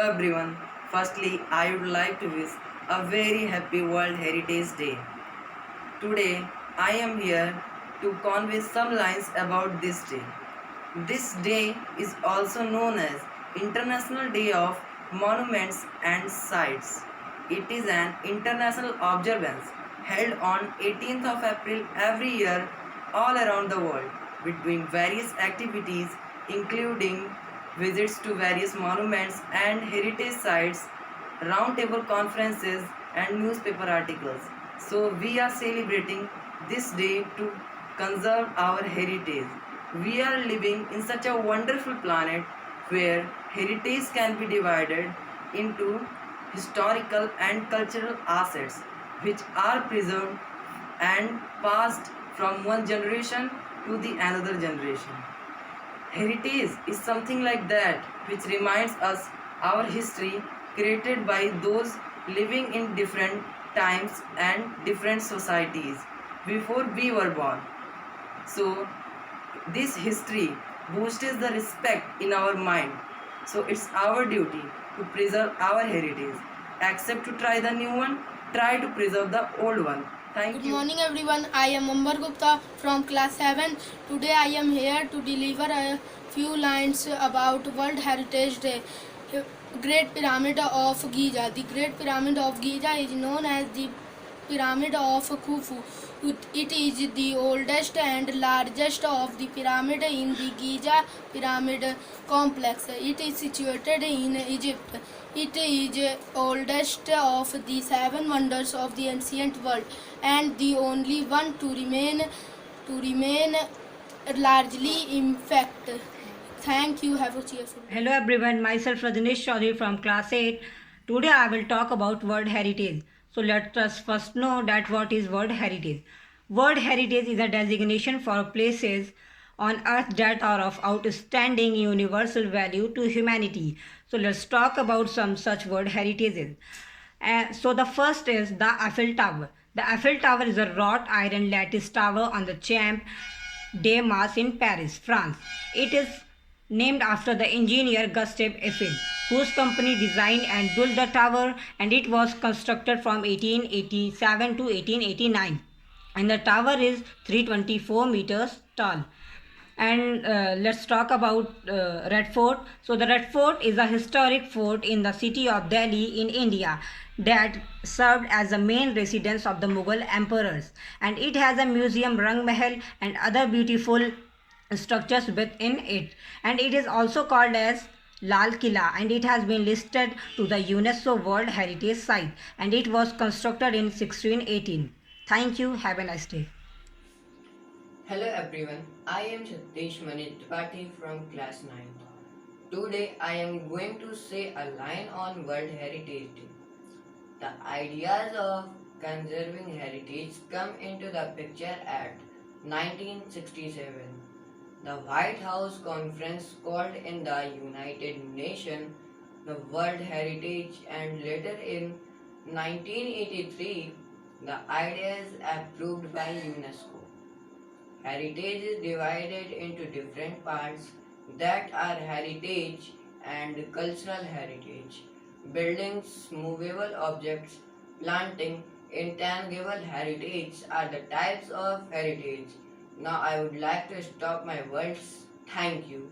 everyone. Firstly, I would like to wish a very happy World Heritage Day. Today, I am here to convey some lines about this day. This day is also known as International Day of Monuments and Sites. It is an international observance held on 18th of April every year all around the world with doing various activities including visits to various monuments and heritage sites, roundtable conferences and newspaper articles. So we are celebrating this day to conserve our heritage. We are living in such a wonderful planet where heritage can be divided into historical and cultural assets which are preserved and passed from one generation to the another generation. Heritage is something like that which reminds us our history created by those living in different times and different societies before we were born. So this history boosts the respect in our mind. So it's our duty to preserve our heritage. Except to try the new one, try to preserve the old one. Thank Good you. morning everyone. I am Ambar Gupta from class 7. Today I am here to deliver a few lines about World Heritage Day. Great Pyramid of Giza. The Great Pyramid of Giza is known as the Pyramid of Khufu. It is the oldest and largest of the pyramid in the Giza Pyramid complex. It is situated in Egypt. It is oldest of the seven wonders of the ancient world and the only one to remain largely intact. Thank you. Have a cheerful day. Hello everyone, myself Rajneesh Chaudhary from class 8. Today I will talk about World Heritage. So let us first know that what is World Heritage. World Heritage is a designation for places on earth that are of outstanding universal value to humanity. So let's talk about some such World Heritages. So the first is the Eiffel Tower. The Eiffel Tower is a wrought iron lattice tower on the Champ de Mars in Paris, France. It is named after the engineer Gustave Eiffel, whose company designed and built the tower, and it was constructed from 1887 to 1889. And the tower is 324 meters tall. And let's talk about Red Fort. So the Red Fort is a historic fort in the city of Delhi in India that served as the main residence of the Mughal emperors, and it has a museum, Rang Mahal, and other beautiful structures within it, and it is also called as Lal Killa, and it has been listed to the UNESCO World Heritage Site, and it was constructed in 1618. Thank you. Have a nice day. Hello everyone, I am Satish Manish Tripathi from class 9. Today I am going to say a line on World Heritage Day. The ideas of conserving heritage come into the picture at 1967. The White House Conference called in the United Nations the World Heritage, and later in 1983 the ideas approved by UNESCO. Heritage is divided into different parts that are heritage and cultural heritage. Buildings, movable objects, planting, intangible heritage are the types of heritage. Now I would like to stop my words. Thank you.